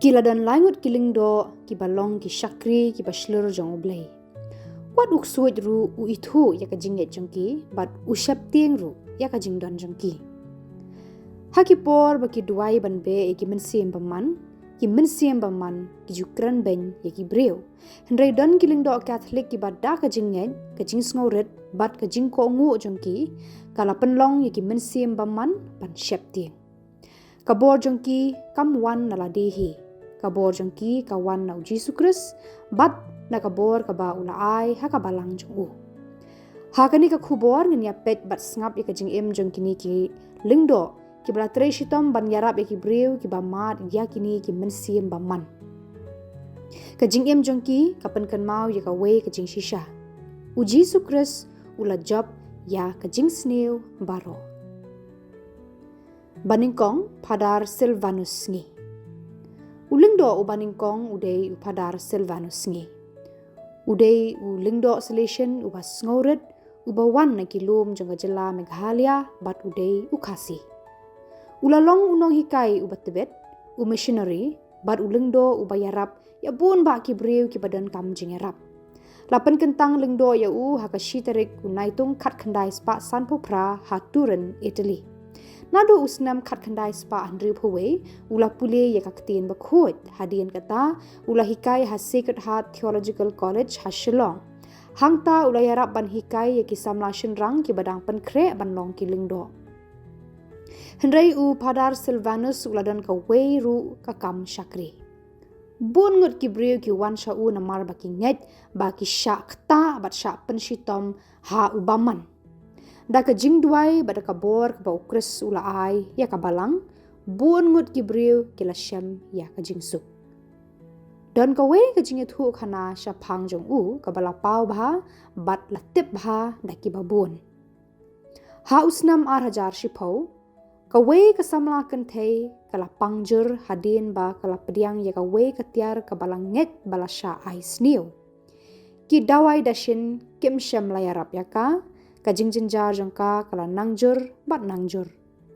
Kila dan langut ki Lyngdoh, ki balong ki syakri ki baslur jong ublay. Wat uk suit ru u itu ya ka jinget jongki, bat usyap tieng ru ya ka jingdon jongki. Haki por baki duai ban be ki mensiem baman, ki mensiem baman ki jukran ben ya ki breu. Hendrai don ki Lyngdoh Catholic ki bada ka jinget, ka jing sngoret, bat ka jing ko ngu jongki, kala penlong ya ki mensiem baman ban syap tieng. Kabor jongki kam wan nala dehi. Kabor jongki kawan na Yesus Kristus, bat na kabor kaba ulaay ha kabalang jongu. Hakani ka KHUBOR ngania pet bat sngap ya ka jing jongki ni ki Lyngdoh, ki bala tre shitom ban yarap ya ki breu ki ba mat ya kini ki mensiem ba man. Ka jing jongki kapan kan mau ya ka we ka jing shisha. U Yesus Kristus ula job ya ka jing sneu baro. Baningkong padar Silvanus ngi. Lyngdoh u baningkong udai u padar Silvanus ngi. Udai u Lyngdoh selection u bas ngoret u bawan na kilum jangka jela Meghalaya bat udai u kasi. Ulalong unong hikai u batebet u missionary bat u Lyngdoh u bayarap ya bun ba ki breu ki badan kam jingerap. Lapan kentang Lyngdoh ya u hakashi tarik u naitung kat kandai spa sanpo pra haturen Italy. Nado usnam kat kandai spa Andrew Paway, ula pule ya kaktiin bakhot, hadian kata, ula hikai ha Sacred Heart Theological College ha Shillong. Hangta ula yarap ban hikai ya kisamla shinrang ki badang penkre ban long ki Lyngdoh. Hendrai u padar Silvanus ula dan ka wei ru ka kam syakri. Bun ngut ki breu ki wan sya u namar baki nget, baki syak ta bat syak penshitom ha ubaman. Da ka jing duai bada ka bor ka ba ukris ula ai ya ka balang, bun ngut ki breu ki la syam ya ka jing suk. Dan ka we ka jing ethu khana sya phang jong u ka bala pau bha bat la tip bha da ki babun. Ha usnam 8,000 shipau, ka we ka samla kan thei ka la pangjur hadin ba ka la pediang ya ka we ka tiar ka balang nget bala sya ai sniu. Ki dawai dashin kim syam la yarap ya ka jing jinjar jongka kala nangjur bat nangjur.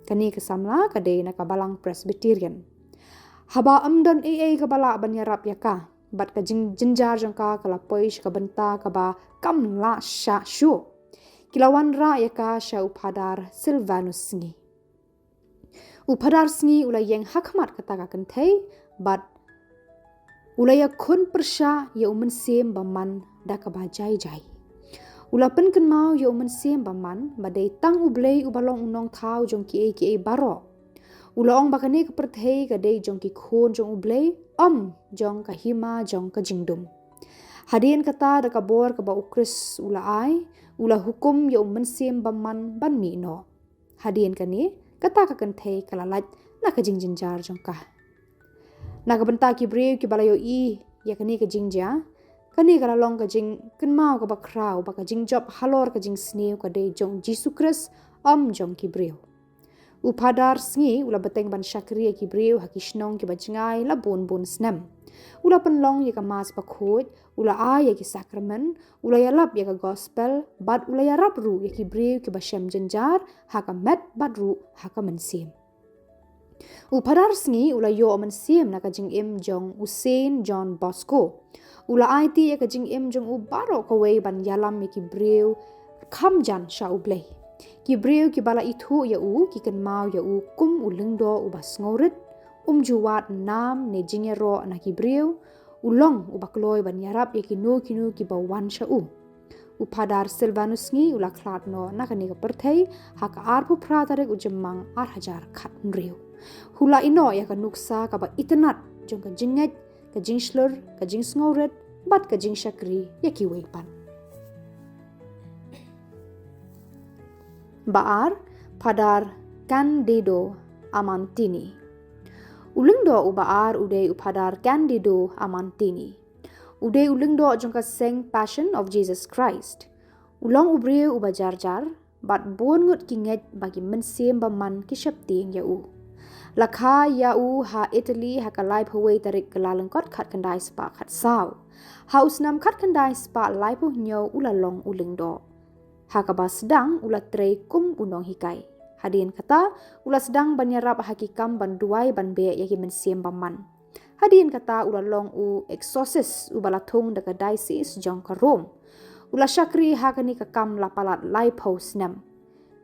Kani kesamla kadai na kabalang Presbyterian. Haba amdan ka bala ban yarap ya ka. Bat ka jing jinjar jongka kala poish ka benta ka ba kam la sya syu. Kilawan ra ya ka sya upadar Silvanus ngi. Upadar sngi ula yang hakmat kata ka kentai bat ula ya kun persya ya umensem baman da ka ba jai. Ulapan kan mau ya umensem baman badai tang ublay ubalong unong tau jong ki baro. Ulaong bakane ka perthei ka dei jong ki khon jong ublay jong ka hima jong ka jingdum. Hadian kata da ka bor ka ba ukris ula ai ula hukum ya umensem baman ban mi no. Hadian kani kata ka kenthei kalalat na ka jinjar jong ka. Na ka benta ki breu ki balayo ya kani ka jingja. Kani kala long ka jing kan mau ka bakrau ba ka jing job halor ka jing sneu ka dei jong Yesus Kristus jong ki breu. Upadar sngi ula beteng ban syakri ki breu hakishnong ki bajngai la bun snam. Ula penlong ya ka mas bakhot, ula ai ya ki sakramen, ula ya lap ya ka gospel, bat ula ya rap ru ya ki breu ki basyam jenjar ha ka met bat ru ha ka mensim. Upadar sngi ula yo mensim na ka jing jong Usain John Bosco. Ula IT ya ka jing jong u baro ka wei ban yalam ya ki breu kam jan sya ublay. Ki breu ki bala itu ya u ki kan mau ya u kum u Lyngdoh u bas ngorit juwat nam ne jingero na ki breu ulong u bakloi ban yarap ya ki no ki bawan sya u. Upadar Silvanus ngi ula klat no na ka ni ka perthei ha ka arpu pratarik u jemang 8,000 khat nriu. Hula ino ya ka nuksa ka ba itenat jong ka jinget ka jing slur, ka jing sngoret, bat ka jing syakri ya ki weipan. Baar padar Candido Amantini. Lyngdoh u baar udai upadar Candido Amantini. Udai Lyngdoh jong ka seng Passion of Jesus Christ. Ulong ubreu u bajar-jar, bat bon ngut kinget bagi mensem baman ki syapting ya u. Lakha ya u ha Italy ha kalai phawai tarik kelalengkot khat kandai spa khat saw. Ha usnam khat kandai spa lai puh nyo ulalong u Lyngdoh. Ha kaba sedang ula trei kum unong hikai. Hadian kata ula sedang banyarap hakikam ban duai ban be yaki mensiem baman. Hadian kata ulalong u exorcist u balatung daga diocese jong ka Rome. Ula syakri hakani kakam lapalat lai paus nam.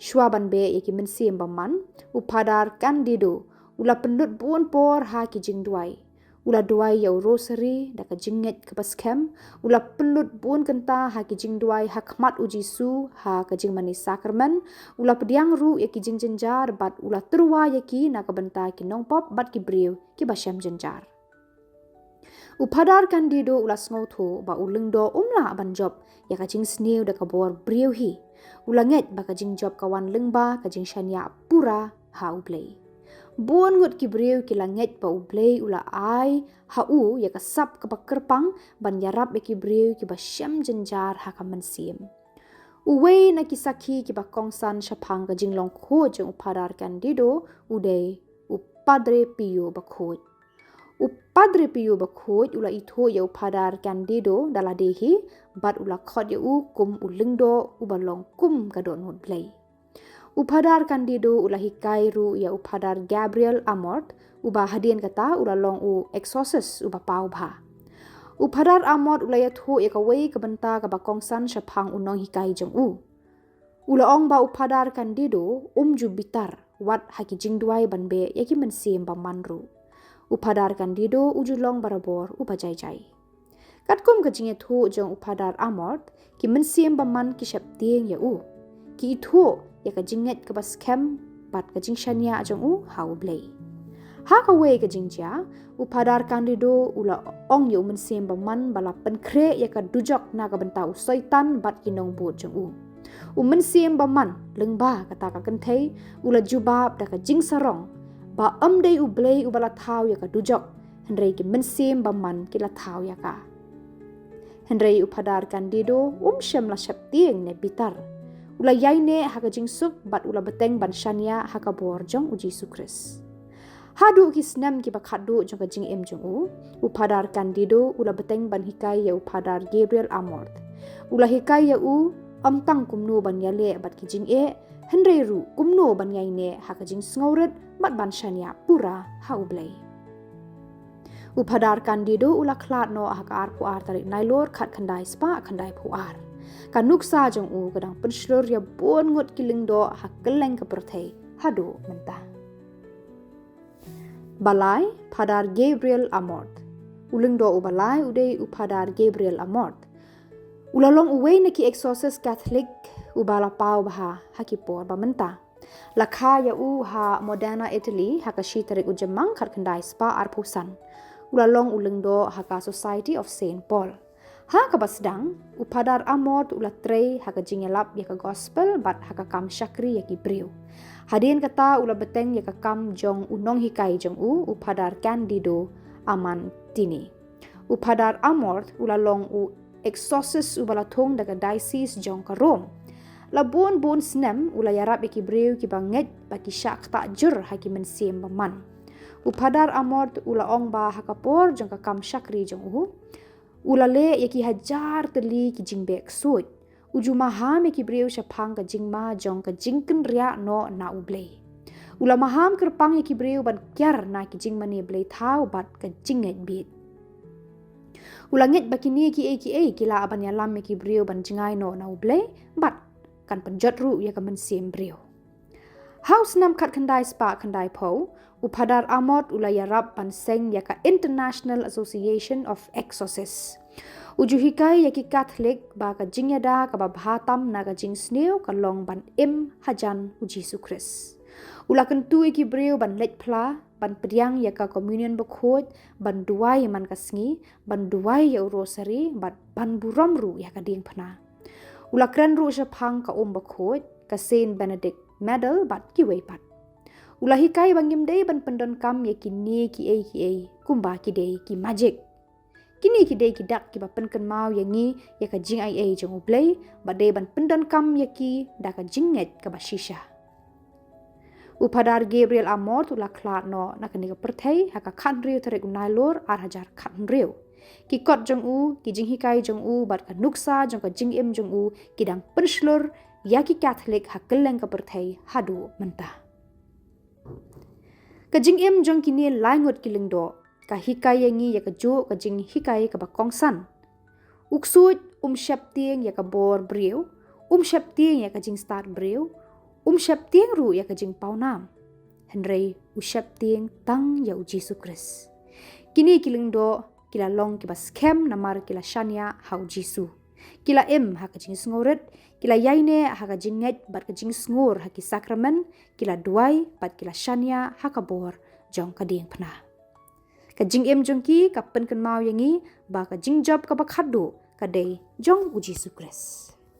Syuaban be yaki mensim baman u padar Candido ula pendut buon por ha ki jing duai. Ula duai yau rosary daga jinget ke paskem ula pendut buon kenta ha ki jing duai hakmat uji su ha ka jing mani sakramen ula pediang ru yaki jing jenjar bat ula terwa yaki na ka benta ki nongpop bat ki briu ki basyam jenjar. Upadar Candido ula sngoto ba Lyngdoh umla ban job ya ka jing snew da ka bor briu hi ula nget ba ka jing job kawan lengba ka jing shanya pura ha ublei bon ngut ki briu ki la nget ba ublei ula ai ha u ya ka sap ka kerpang ban yarap ki briu ki ba syam jenjar ha ka mensim uwe na kisaki ki ba kongsan syapang ka jing long kho jeng upadar Candido udei upadre Pio ba khoj Padre Pio bakhoj ula itho ya upadar Candido dala dehi bat ula khot ya kum Lyngdoh ubalong kum kadon hut play. Upadar Candido ula hikai ru ya upadar Gabriel Amort uba hadian kata ula long exorcist uba pau bha. Upadar Amort ula ya tho ya kawai kabenta ka bakongsan syapang unong hikai jeng Ula ong ba upadar Candido jubitar wat haki jingduai banbe yaki mensim ba manru. Upadar Candido ujulong barabor upajai-jai. Katkum kajinge thu jong upadar Amort ki mensim baman ki syaptieng ya Ki itho ya kajinget ke baskem bat kajing syania jong hau blei. Ha kawe kajingja upadar Candido ula ong ya mensim baman bala penkre ya ka dujok na ka benta Soitan bat kinong bot jong mensim baman lengba kata ka kenthei ula jubab da ka jing sarong ba amdei ublei ubala thau ya ka dujok henrei ki mensim baman ki la thau ya ka henrei upadar Candido syam la syaptieng ne bitar ula yaine ha ka jingsuk bat ula beteng ban syania ha ka bor jong uji sukris hadu ki snam ki bakhadu jong ka jing jong upadar Candido ula beteng ban hikai ya upadar Gabriel Amort ula hikai ya amtang kumnu ban yale bat ki jing henrei ru kumno ban yaine ha ka jing sngoret bat ban syania pura ha ublei. Upadar Candido ula klat no ha ka ar puar tarik nailor khat khandai spa khandai puar. Ka nuksa jong kadang penslur ya bon ngut ki Lyngdoh ha keleng ke perthei hadu mentah. Balai padar Gabriel Amort. Lyngdoh ubalai udei upadar Gabriel Amort. Ulalong uwe na ki exorcist Catholic ubala pau baha hakipor bamenta. Lakha ya ha Moderna Italy ha ka shitarik ujemang khat khandai spa arpusan. Ulalong Lyngdoh ha ka Society of Saint Paul. Ha ka basdang upadar Amort ula trei ha ka jingelap ya ka gospel bat ha ka kam syakri ya ki briu. Hadien kata ula beteng ya ka kam jong unong hikai jong upadar Candido aman tini. Upadar Amort ulalong exorcist ubalatung daga diocese jong ka Rome. Labon bon snem ula yarap ki briu ki banget baki syak takjur haki mensim baman. Upadar Amort ula ong ba hakapor jong ka kam syakri jong ula le yaki hajar teli ki jingbek sut. Uju maham ki briu syapang ka jingma jong ka jingken ria no na ublei. Ula maham kerpang yaki briu ban kyar na ki jingmani blei thau bat ka jinget bit. Ulangit bakini ki kila aban yalam ki briu ban jingai no na ublei bat kan penjot ru ya ka mensim briu. House nam khat khandai spa khandai po upadar Amort ula yarap ban seng ya ka International Association of Exorcists. Uju hikai ya ki Catholic ba ka jingyada ka ba bhatam na ka jing sneu ka long ban hajan uji sukris. Ula kentu ki briu ban let pla ban pediang ya ka communion bakhot ban duai man ka sngi ban duai ya rosary ban buram ru ya ka ding phna. Ula kren ru syapang ka bakhot ka Saint Benedict medal bat ki weipat. Ula hikai bangim dei ban pendon kam ya kini ki kumba ki dei ki magic. Kini ki dei ki dak ki ba penken mau ya ngi ya ka jing ai jong ublei ba dei ban pendon kam ya ki da ka jinget ka ba shisha. Upadar Gabriel Amort ula klat no na ka ni ka perthei ha ka khan riu tarik unailor ar hajar khan riu. Ki kot jong ki jing hikai jong bat ka nuksa jong ka jing jong ki dang penslur ya ki Catholic ha keleng ka perthei hadu mentah. Ka jing jong kini langut ki Lyngdoh ka hikai yangi ya ka jo ka jing hikai ka bakong san. Uksut syap tieng ya ka bor breu, syap tieng ya ka jing start breu, syap tieng ru ya ka jing paunam. Henry usyap tieng tang ya Jesu Kris. Kini Lyngdoh kila long kiba scam namar kila shania hau Jesu. Kila ha ka jing sngoret, kila yaine ha ka jing nget bat ka jing sngur ha ki sakramen, kila duai bat kila shania ha ka bor jong ka ding pna. Ka jing jong ki ka pen kan mau yangi ba ka jing job ka ba khadu ka dei jong Jesu Kris.